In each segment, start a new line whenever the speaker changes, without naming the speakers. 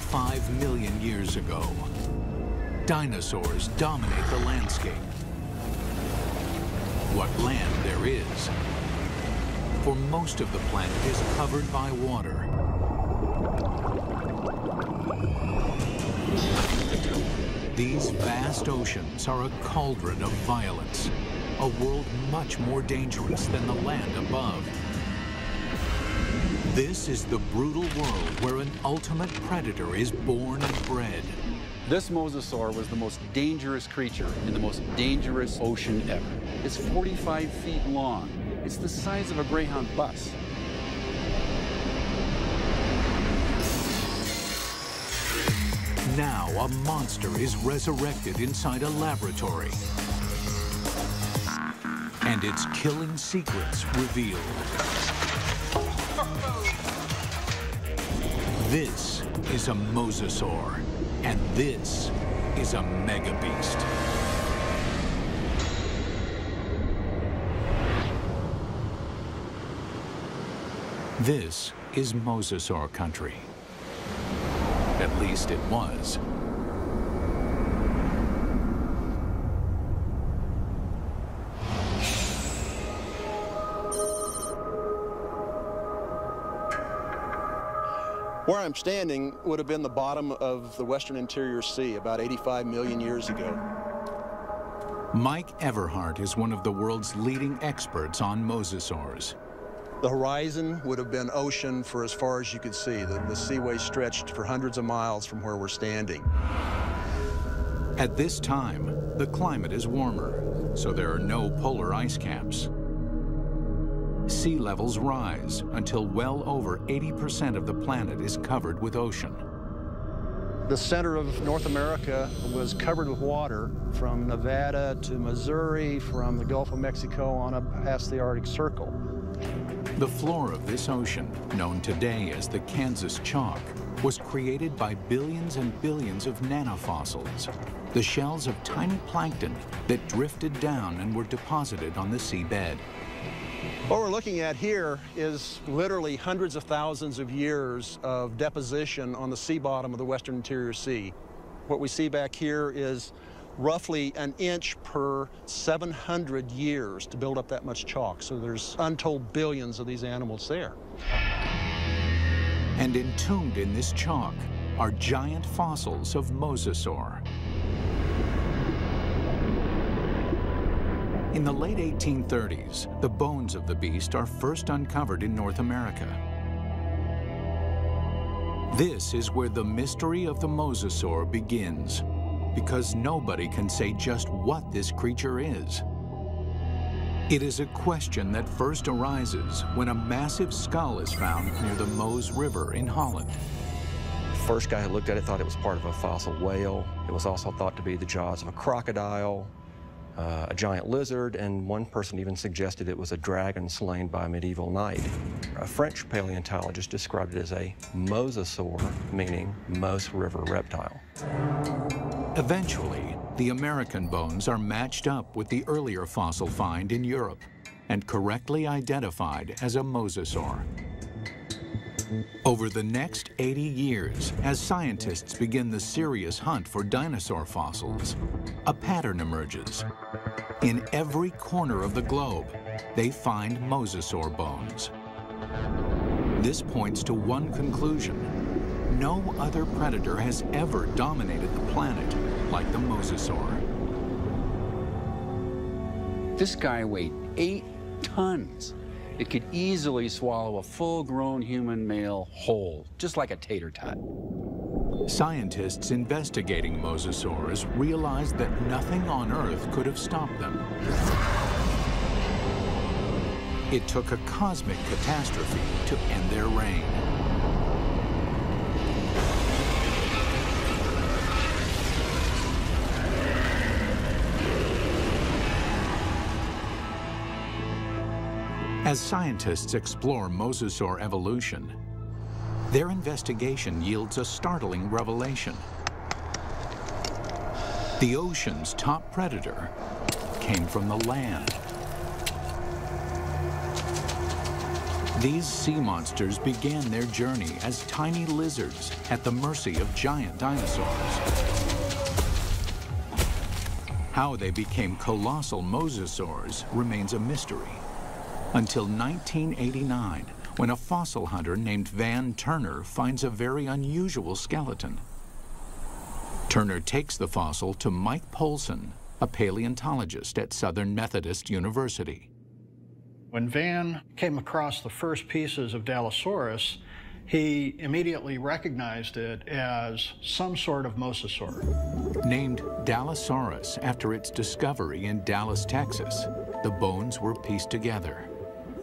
85 million years ago, dinosaurs dominate the landscape. What land there is, for most of the planet is covered by water. These vast oceans are a cauldron of violence, a world much more dangerous than the land above. This is the brutal world where an ultimate predator is born and bred.
This mosasaur was the most dangerous creature in the most dangerous ocean ever. It's 45 feet long. It's the size of a Greyhound bus.
Now a monster is resurrected inside a laboratory, and its killing secrets revealed. This is a mosasaur, and this is a mega beast. This is mosasaur country. At least it was.
Where I'm standing would have been the bottom of the Western Interior Sea about 85 million years ago.
Mike Everhart is one of the world's leading experts on mosasaurs.
The horizon would have been ocean for as far as you could see. The seaway stretched for hundreds of miles from where we're standing.
At this time, the climate is warmer, so there are no polar ice caps. Sea levels rise until well over 80% of the planet is covered with ocean.
The center of North America was covered with water from Nevada to Missouri, from the Gulf of Mexico on up past the Arctic Circle.
The floor of this ocean, known today as the Kansas Chalk, was created by billions and billions of nanofossils, the shells of tiny plankton that drifted down and were deposited on the seabed.
What we're looking at here is literally hundreds of thousands of years of deposition on the sea bottom of the Western Interior Sea. What we see back here is roughly an inch per 700 years to build up that much chalk. So there's untold billions of these animals there.
And entombed in this chalk are giant fossils of mosasaur. In the late 1830s, the bones of the beast are first uncovered in North America. This is where the mystery of the mosasaur begins, because nobody can say just what this creature is. It is a question that first arises when a massive skull is found near the Meuse River in Holland.
The first guy who looked at it thought it was part of a fossil whale. It was also thought to be the jaws of a crocodile, a giant lizard, and one person even suggested it was a dragon slain by a medieval knight. A French paleontologist described it as a mosasaur, meaning Meuse River reptile.
Eventually, the American bones are matched up with the earlier fossil find in Europe and correctly identified as a mosasaur. Over the next 80 years, as scientists begin the serious hunt for dinosaur fossils, a pattern emerges. In every corner of the globe, they find mosasaur bones. This points to one conclusion. No other predator has ever dominated the planet like the mosasaur.
This guy weighed 8 tons. It could easily swallow a full-grown human male whole, just like a tater tot.
Scientists investigating mosasaurs realized that nothing on Earth could have stopped them. It took a cosmic catastrophe to end their reign. As scientists explore mosasaur evolution, their investigation yields a startling revelation. The ocean's top predator came from the land. These sea monsters began their journey as tiny lizards at the mercy of giant dinosaurs. How they became colossal mosasaurs remains a mystery. Until 1989, when a fossil hunter named Van Turner finds a very unusual skeleton. Turner takes the fossil to Mike Polson, a paleontologist at Southern Methodist University.
When Van came across the first pieces of Dinosaurs, he immediately recognized it as some sort of mosasaur.
Named Dinosaurs after its discovery in Dallas, Texas, the bones were pieced together.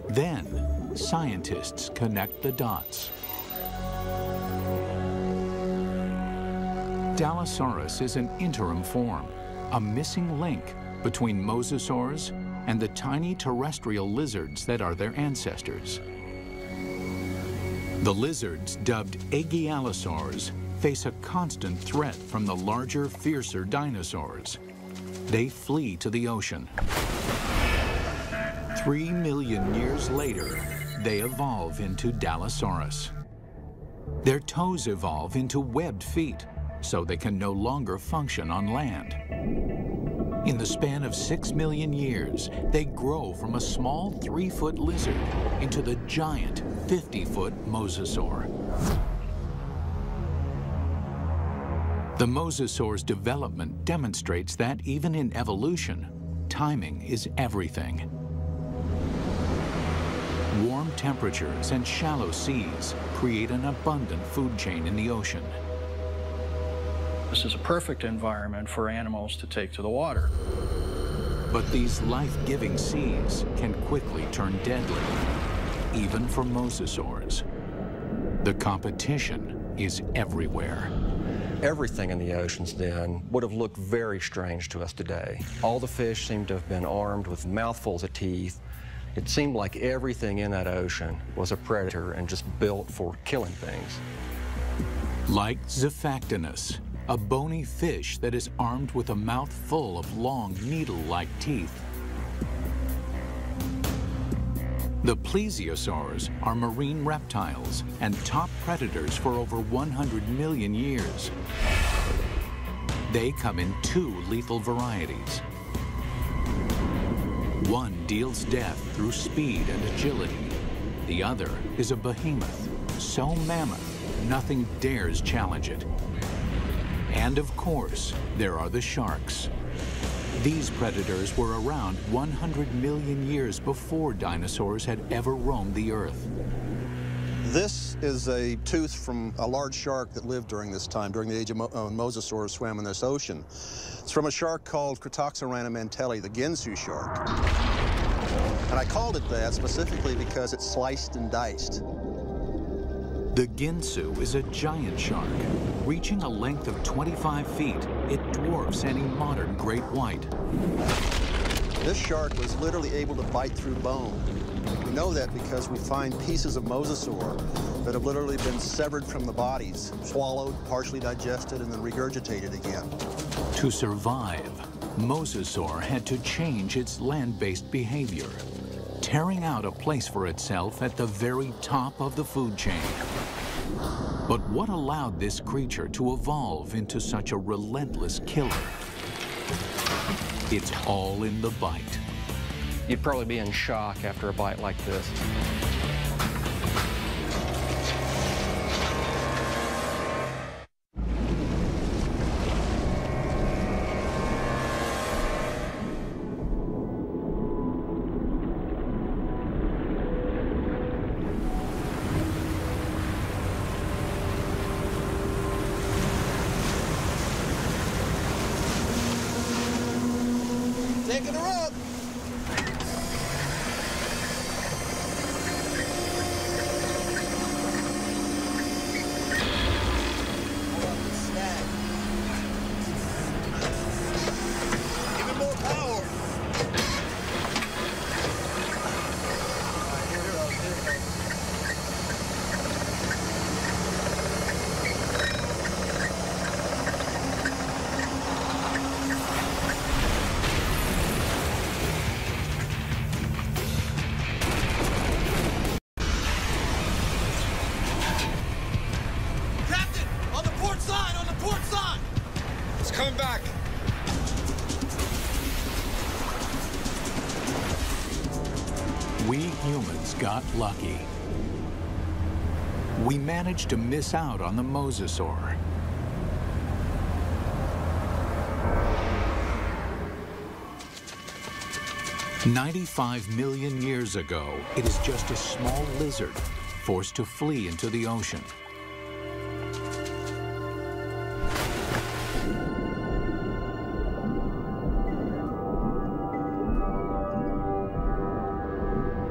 Then, scientists connect the dots. Dinosaurs is an interim form, a missing link between mosasaurs and the tiny terrestrial lizards that are their ancestors. The lizards, dubbed Aegialosaurs, face a constant threat from the larger, fiercer dinosaurs. They flee to the ocean. 3 million years later, they evolve into Dinosaurs. Their toes evolve into webbed feet, so they can no longer function on land. In the span of 6 million years, they grow from a small 3-foot lizard into the giant 50-foot mosasaur. The mosasaur's development demonstrates that even in evolution, timing is everything. Warm temperatures and shallow seas create an abundant food chain in the ocean.
This is a perfect environment for animals to take to the water.
But these life-giving seas can quickly turn deadly, even for mosasaurs. The competition is everywhere.
Everything in the oceans then would have looked very strange to us today. All the fish seemed to have been armed with mouthfuls of teeth. It seemed like everything in that ocean was a predator and just built for killing things.
Like Zephactinus, a bony fish that is armed with a mouth full of long, needle-like teeth. The plesiosaurs are marine reptiles and top predators for over 100 million years. They come in 2 lethal varieties. One deals death through speed and agility. The other is a behemoth, so mammoth, nothing dares challenge it. And of course, there are the sharks. These predators were around 100 million years before dinosaurs had ever roamed the earth.
This is a tooth from a large shark that lived during this time, during the age of mosasaurs swam in this ocean. It's from a shark called Cretoxorana mantelli, the Ginsu shark. And I called it that specifically because it's sliced and diced.
The Ginsu is a giant shark. Reaching a length of 25 feet, it dwarfs any modern great white.
This shark was literally able to bite through bone. We know that because we find pieces of mosasaur that have literally been severed from the bodies, swallowed, partially digested, and then regurgitated again.
To survive, mosasaur had to change its land-based behavior, tearing out a place for itself at the very top of the food chain. But what allowed this creature to evolve into such a relentless killer? It's all in the bite.
You'd probably be in shock after a bite like this.
Taking her up. Give it more power.
We humans got lucky. We managed to miss out on the mosasaur. "95 million years ago, it is just a small lizard forced to flee into the ocean.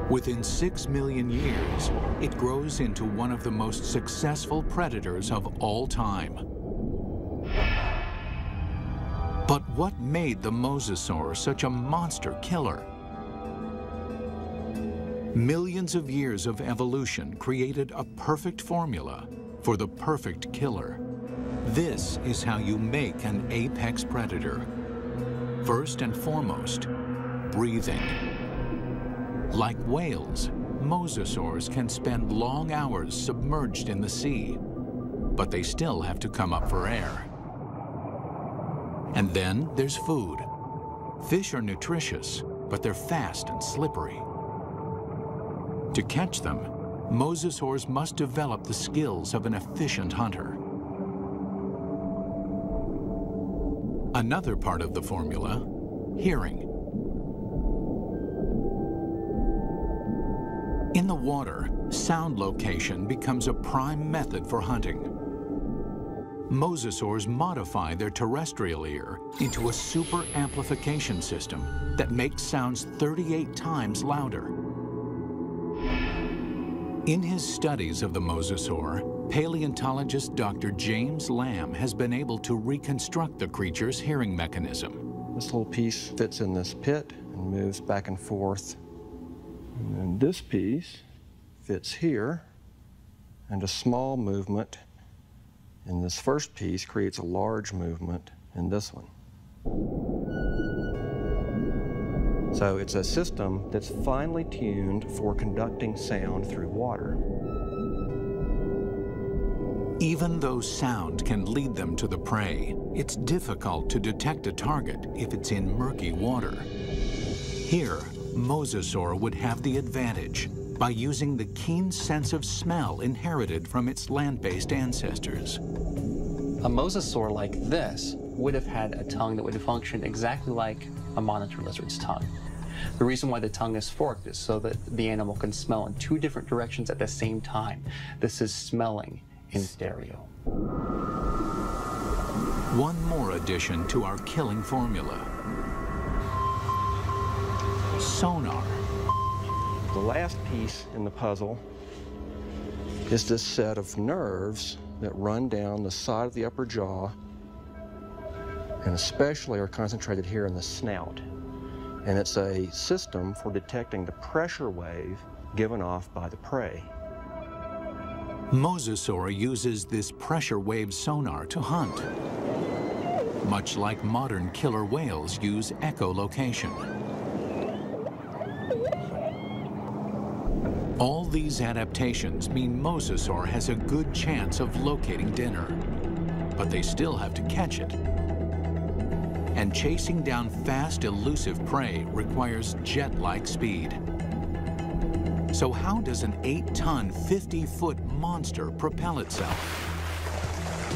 Within 6 million years, it grows into one of the most successful predators of all time. But what made the mosasaur such a monster killer? Millions of years of evolution created a perfect formula for the perfect killer. This is how you make an apex predator. First and foremost, breathing. Like whales, mosasaurs can spend long hours submerged in the sea, but they still have to come up for air. And then there's food. Fish are nutritious, but they're fast and slippery. To catch them, mosasaurs must develop the skills of an efficient hunter. Another part of the formula, hearing. In the water, sound location becomes a prime method for hunting. Mosasaurs modify their terrestrial ear into a super amplification system that makes sounds 38 times louder. In his studies of the mosasaur, paleontologist Dr. James Lamb has been able to reconstruct the creature's hearing mechanism.
This little piece fits in this pit and moves back and forth. And then this piece fits here, and a small movement in this first piece creates a large movement in this one. So it's a system that's finely tuned for conducting sound through water.
Even though sound can lead them to the prey, it's difficult to detect a target if it's in murky water. Here, mosasaur would have the advantage by using the keen sense of smell inherited from its land-based ancestors.
A mosasaur like this would have had a tongue that would have functioned exactly like a monitor lizard's tongue. The reason why the tongue is forked is so that the animal can smell in 2 different directions at the same time. This is smelling in stereo.
One more addition to our killing formula: sonar.
The last piece in the puzzle is this set of nerves that run down the side of the upper jaw and especially are concentrated here in the snout. And it's a system for detecting the pressure wave given off by the prey.
Mosasaur uses this pressure wave sonar to hunt, much like modern killer whales use echolocation. All these adaptations mean mosasaur has a good chance of locating dinner, but they still have to catch it. And chasing down fast, elusive prey requires jet-like speed. So how does an 8-ton, 50-foot monster propel itself?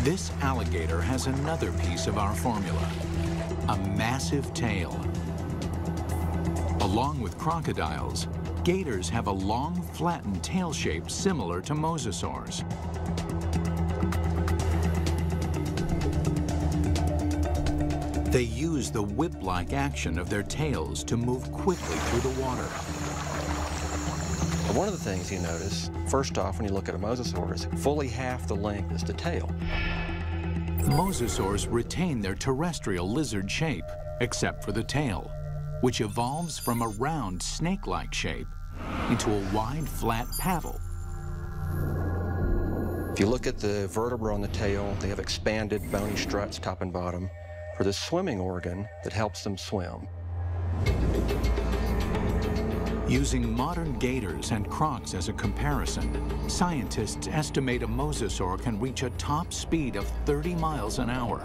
This alligator has another piece of our formula: a massive tail. Along with crocodiles, gators have a long, flattened tail shape similar to mosasaurs. They use the whip-like action of their tails to move quickly through the water.
One of the things you notice, first off, when you look at a mosasaur, is fully half the length is the tail.
Mosasaurs retain their terrestrial lizard shape, except for the tail, which evolves from a round, snake-like shape into a wide, flat paddle.
If you look at the vertebra on the tail, they have expanded bony struts top and bottom for the swimming organ that helps them swim.
Using modern gators and crocs as a comparison, scientists estimate a mosasaur can reach a top speed of 30 miles an hour.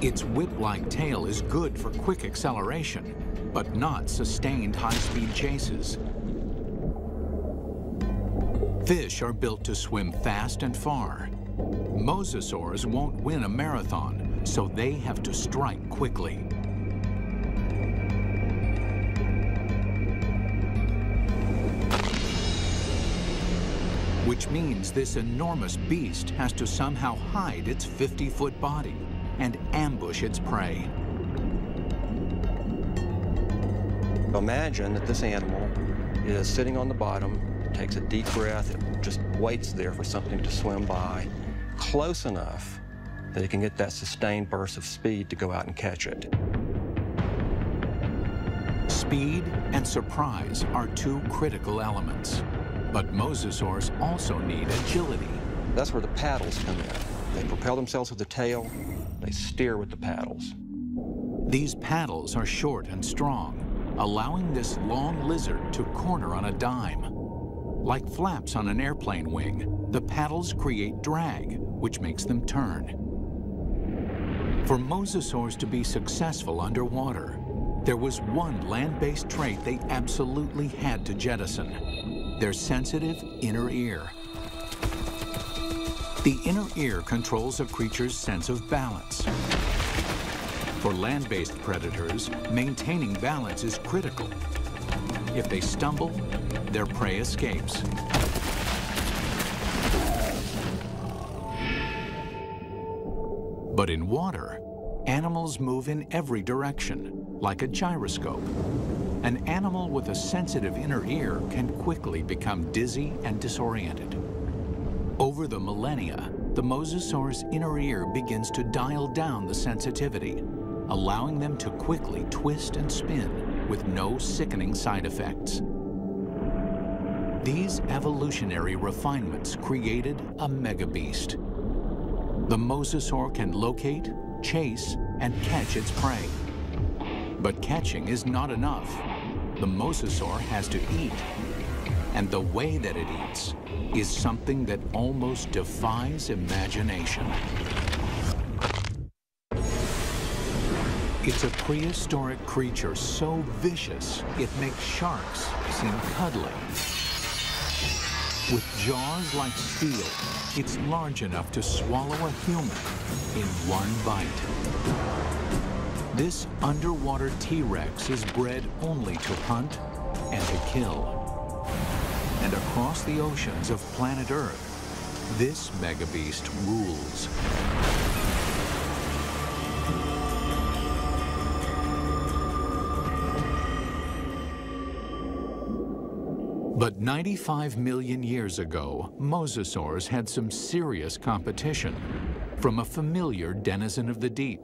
Its whip-like tail is good for quick acceleration, but not sustained high-speed chases. Fish are built to swim fast and far. Mosasaurs won't win a marathon, so they have to strike quickly. Which means this enormous beast has to somehow hide its 50-foot body and ambush its prey.
Imagine that this animal is sitting on the bottom, takes a deep breath, it just waits there for something to swim by, close enough that it can get that sustained burst of speed to go out and catch it.
Speed and surprise are two critical elements. But mosasaurs also need agility.
That's where the paddles come in. They propel themselves with the tail, they steer with the paddles.
These paddles are short and strong, allowing this long lizard to corner on a dime. Like flaps on an airplane wing, the paddles create drag, which makes them turn. For mosasaurs to be successful underwater, there was one land-based trait they absolutely had to jettison: their sensitive inner ear. The inner ear controls a creature's sense of balance. For land-based predators, maintaining balance is critical. If they stumble, their prey escapes. But in water, animals move in every direction, like a gyroscope. An animal with a sensitive inner ear can quickly become dizzy and disoriented. Over the millennia, the mosasaur's inner ear begins to dial down the sensitivity, allowing them to quickly twist and spin with no sickening side effects. These evolutionary refinements created a megabeast. The mosasaur can locate, chase, and catch its prey. But catching is not enough. The mosasaur has to eat. And the way that it eats is something that almost defies imagination. It's a prehistoric creature so vicious, it makes sharks seem cuddly. With jaws like steel, it's large enough to swallow a human in one bite. This underwater T-Rex is bred only to hunt and to kill. And across the oceans of planet Earth, this megabeast rules. But 95 million years ago, mosasaurs had some serious competition from a familiar denizen of the deep,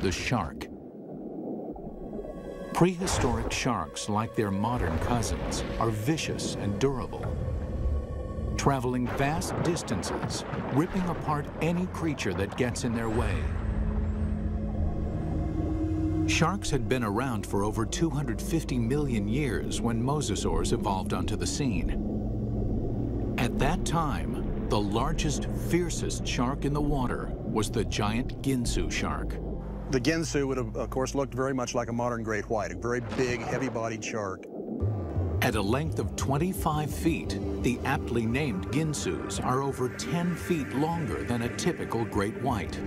the shark. Prehistoric sharks, like their modern cousins, are vicious and durable, traveling vast distances, ripping apart any creature that gets in their way. Sharks had been around for over 250 million years when mosasaurs evolved onto the scene. At that time, the largest, fiercest shark in the water was the giant Ginsu shark.
The Ginsu would have, of course, looked very much like a modern great white, a very big, heavy-bodied shark.
At a length of 25 feet, the aptly named Ginsus are over 10 feet longer than a typical great white.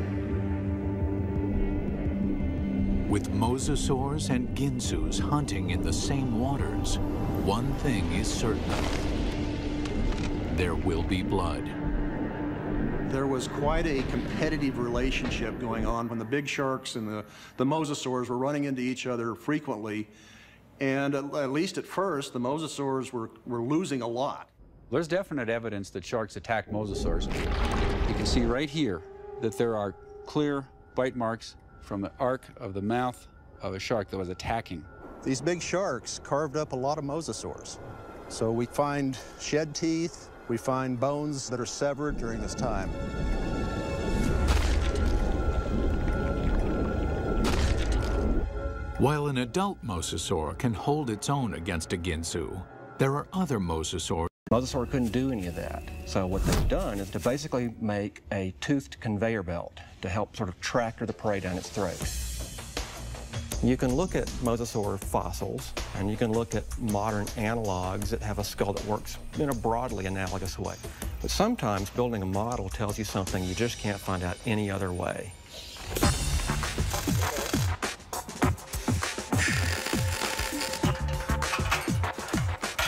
With mosasaurs and Ginsus hunting in the same waters, one thing is certain: there will be blood.
There was quite a competitive relationship going on when the big sharks and the mosasaurs were running into each other frequently. And at least at first, the mosasaurs were losing a lot.
There's definite evidence that sharks attack mosasaurs. You can see right here that there are clear bite marks from the arc of the mouth of a shark that was attacking.
These big sharks carved up a lot of mosasaurs. So we find shed teeth, we find bones that are severed during this time.
While an adult mosasaur can hold its own against a Ginsu, there are other mosasaurs
Mosasaur couldn't do any of that. So what they've done is to basically make a toothed conveyor belt to help sort of tractor the prey down its throat. You can look at mosasaur fossils, and you can look at modern analogs that have a skull that works in a broadly analogous way. But sometimes building a model tells you something you just can't find out any other way.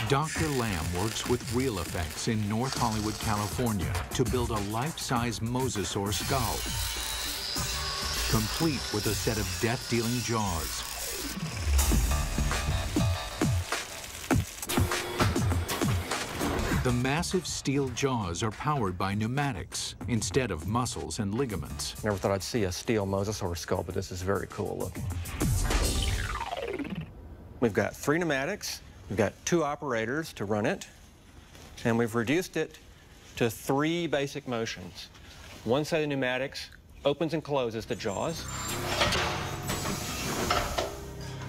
Dr. Lamb works with Real Effects in North Hollywood, California to build a life-size mosasaur skull, complete with a set of death-dealing jaws. The massive steel jaws are powered by pneumatics instead of muscles and ligaments.
Never thought I'd see a steel mosasaur skull, but this is very cool looking. We've got 3 pneumatics. We've got 2 operators to run it, and we've reduced it to 3 basic motions. One set of pneumatics opens and closes the jaws.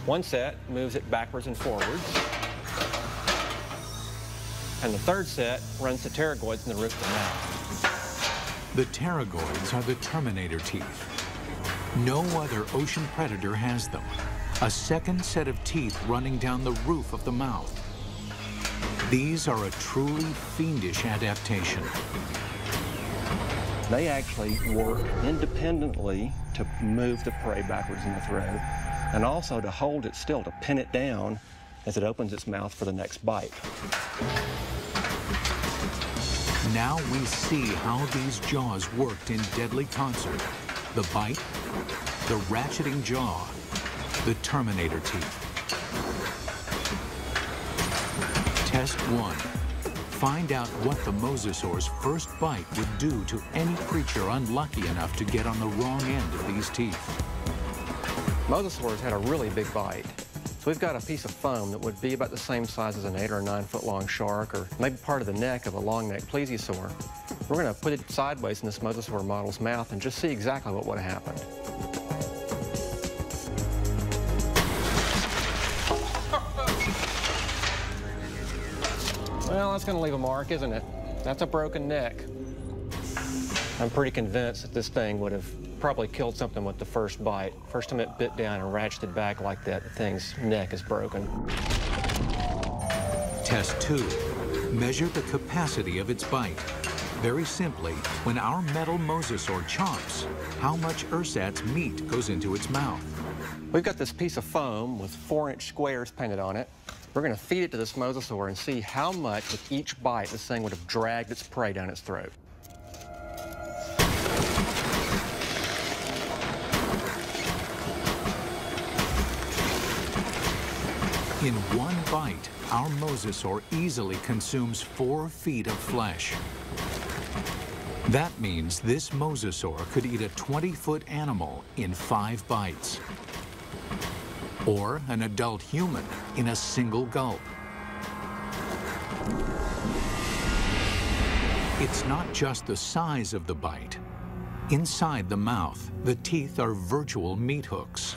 One set moves it backwards and forwards. And the third set runs the pterygoids in the roof of the mouth.
The pterygoids are the terminator teeth. No other ocean predator has them. A second set of teeth running down the roof of the mouth. These are a truly fiendish adaptation.
They actually work independently to move the prey backwards in the throat, and also to hold it still, to pin it down as it opens its mouth for the next bite.
Now we see how these jaws worked in deadly concert. The bite, the ratcheting jaw, the terminator teeth. Test 1. Find out what the mosasaur's first bite would do to any creature unlucky enough to get on the wrong end of these teeth.
Mosasaurs had a really big bite. So we've got a piece of foam that would be about the same size as an 8 or 9 foot long shark, or maybe part of the neck of a long neck plesiosaur. We're going to put it sideways in this mosasaur model's mouth and just see exactly what would have happened. Well, that's going to leave a mark, isn't it? That's a broken neck. I'm pretty convinced that this thing would have probably killed something with the first bite. First time it bit down and ratcheted back like that, the thing's neck is broken.
Test 2. Measure the capacity of its bite. Very simply, when our metal mosasaur chomps, how much ersatz meat goes into its mouth?
We've got this piece of foam with 4-inch squares painted on it. We're going to feed it to this mosasaur and see how much with each bite this thing would have dragged its prey down its throat.
In one bite, our mosasaur easily consumes 4 feet of flesh. That means this mosasaur could eat a 20-foot animal in 5 bites. Or an adult human in a single gulp. It's not just the size of the bite. Inside the mouth, the teeth are virtual meat hooks.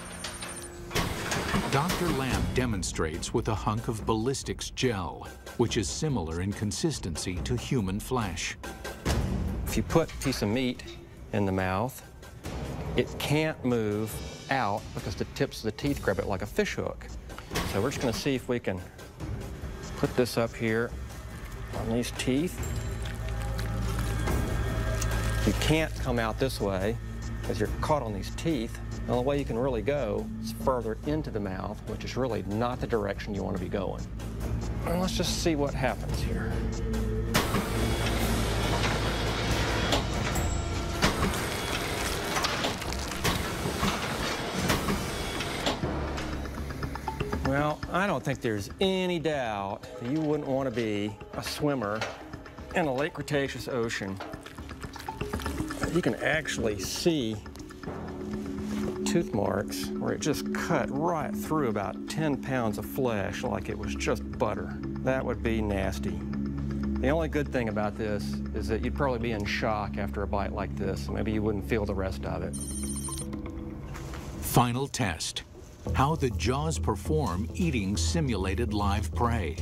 Dr. Lamb demonstrates with a hunk of ballistics gel, which is similar in consistency to human flesh.
If you put a piece of meat in the mouth, it can't move out because the tips of the teeth grab it like a fish hook. So we're just going to see if we can put this up here on these teeth. You can't come out this way because you're caught on these teeth. The only way you can really go is further into the mouth, which is really not the direction you want to be going. And let's just see what happens here. Well, I don't think there's any doubt that you wouldn't want to be a swimmer in a late Cretaceous ocean. You can actually see tooth marks where it just cut right through about 10 pounds of flesh like it was just butter. That would be nasty. The only good thing about this is that you'd probably be in shock after a bite like this. Maybe you wouldn't feel the rest of it.
Final test. How the jaws perform eating simulated live prey.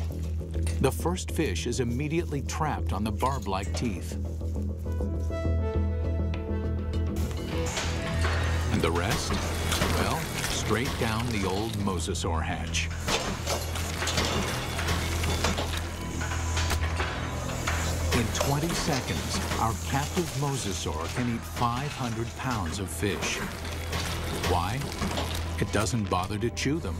The first fish is immediately trapped on the barb-like teeth. And the rest? Well, straight down the old mosasaur hatch. In 20 seconds, our captive mosasaur can eat 500 pounds of fish. Why? It doesn't bother to chew them.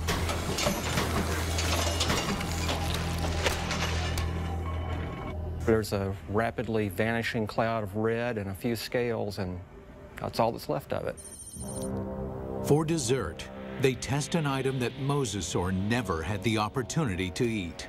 There's a rapidly vanishing cloud of red and a few scales, and that's all that's left of it.
For dessert, they test an item that mosasaur never had the opportunity to eat.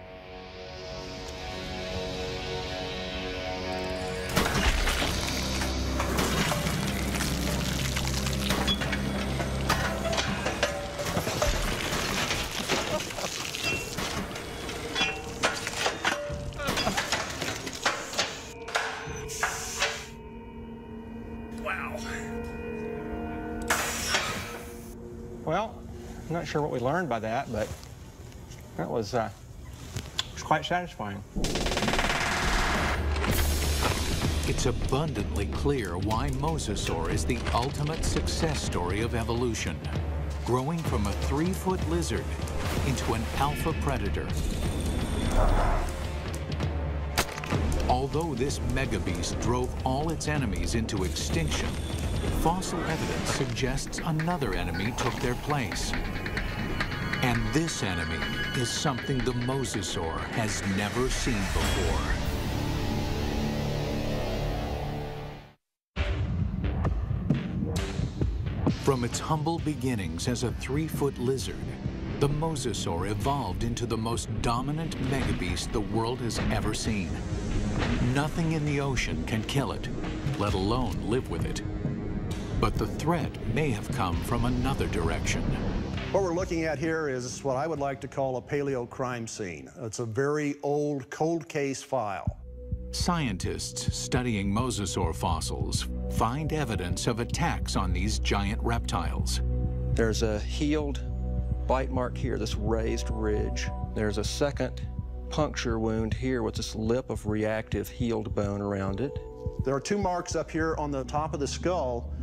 Well, I'm not sure what we learned by that, but that was quite satisfying.
It's abundantly clear why mosasaur is the ultimate success story of evolution, growing from a 3-foot lizard into an alpha predator. Although this megabeast drove all its enemies into extinction, fossil evidence suggests another enemy took their place. And this enemy is something the mosasaur has never seen before. From its humble beginnings as a 3-foot lizard, the mosasaur evolved into the most dominant megabeast the world has ever seen. Nothing in the ocean can kill it, let alone live with it. But the threat may have come from another direction.
What we're looking at here is what I would like to call a paleo crime scene. It's a very old cold case file.
Scientists studying mosasaur fossils find evidence of attacks on these giant reptiles.
There's a healed bite mark here, this raised ridge. There's a second puncture wound here with this lip of reactive healed bone around it.
There are 2 marks up here on the top of the skull,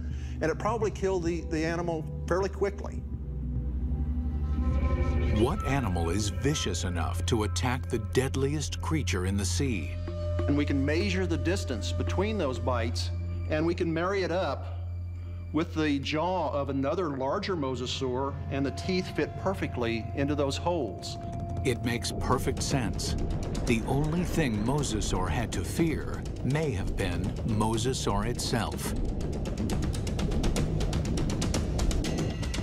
and it probably killed the animal fairly quickly.
What animal is vicious enough to attack the deadliest creature in the sea?
And we can measure the distance between those bites, and we can marry it up with the jaw of another larger mosasaur, and the teeth fit perfectly into those holes.
It makes perfect sense. The only thing mosasaur had to fear may have been mosasaur itself.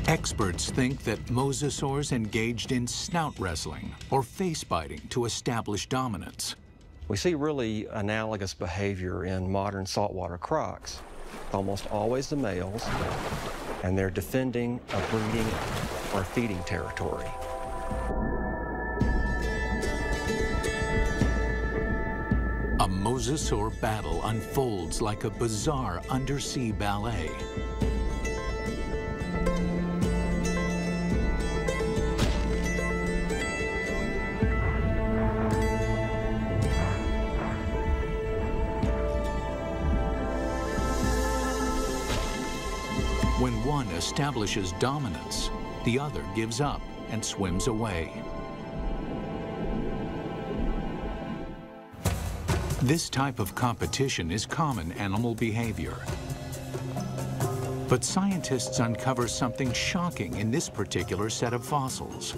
Experts think that mosasaurs engaged in snout wrestling or face biting to establish dominance.
We see really analogous behavior in modern saltwater crocs. Almost always the males, and they're defending a breeding or feeding territory.
A mosasaur battle unfolds like a bizarre undersea ballet. When one establishes dominance, the other gives up and swims away. This type of competition is common animal behavior. But scientists uncover something shocking in this particular set of fossils.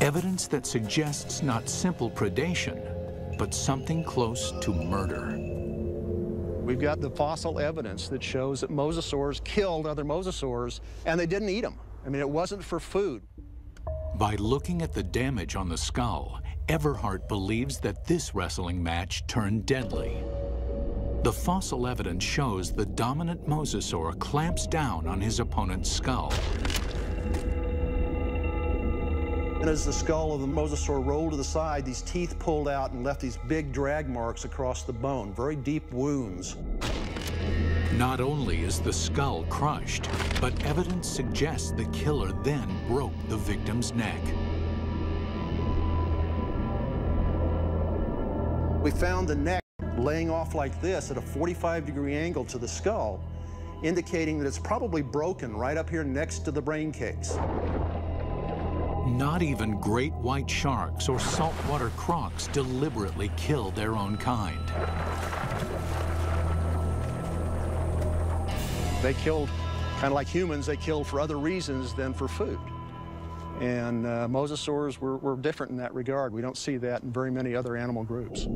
Evidence that suggests not simple predation, but something close to murder.
We've got the fossil evidence that shows that mosasaurs killed other mosasaurs, and they didn't eat them. I mean, it wasn't for food.
By looking at the damage on the skull, Everhart believes that this wrestling match turned deadly. The fossil evidence shows the dominant mosasaur clamps down on his opponent's skull.
And as the skull of the mosasaur rolled to the side, these teeth pulled out and left these big drag marks across the bone, very deep wounds.
Not only is the skull crushed, but evidence suggests the killer then broke the victim's neck.
We found the neck laying off like this at a 45-degree angle to the skull, indicating that it's probably broken right up here next to the brain case.
Not even great white sharks or saltwater crocs deliberately kill their own kind.
They killed, kind of like humans, they killed for other reasons than for food. And mosasaurs were different in that regard. We don't see that in very many other animal groups.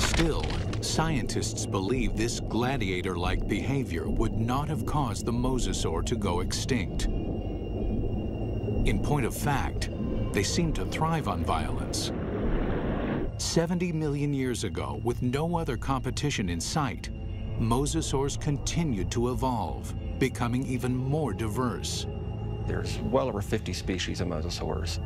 Still, scientists believe this gladiator-like behavior would not have caused the mosasaur to go extinct. In point of fact, they seem to thrive on violence. 70 million years ago, with no other competition in sight, mosasaurs continued to evolve, becoming even more diverse.
There's well over 50 species of mosasaurs.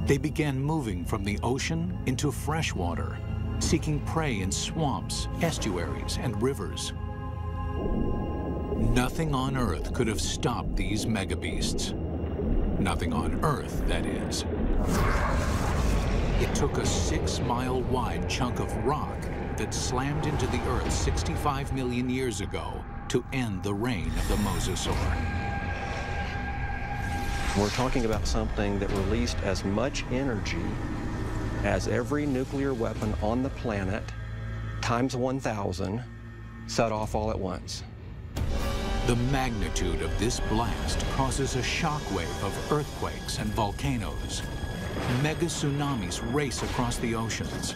They began moving from the ocean into freshwater, seeking prey in swamps, estuaries, and rivers. Nothing on Earth could have stopped these megabeasts. Nothing on Earth, that is. It took a 6-mile-wide chunk of rock that slammed into the Earth 65 million years ago to end the reign of the mosasaur.
We're talking about something that released as much energy as every nuclear weapon on the planet, times 1,000, set off all at once.
The magnitude of this blast causes a shockwave of earthquakes and volcanoes. Mega tsunamis race across the oceans.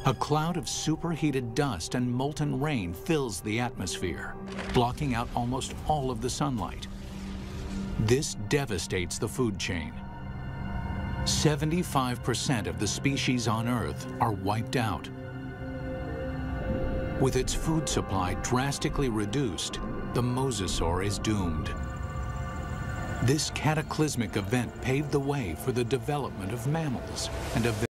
A cloud of superheated dust and molten rain fills the atmosphere, blocking out almost all of the sunlight. This devastates the food chain. 75% of the species on Earth are wiped out. With its food supply drastically reduced, the mosasaur is doomed. This cataclysmic event paved the way for the development of mammals and of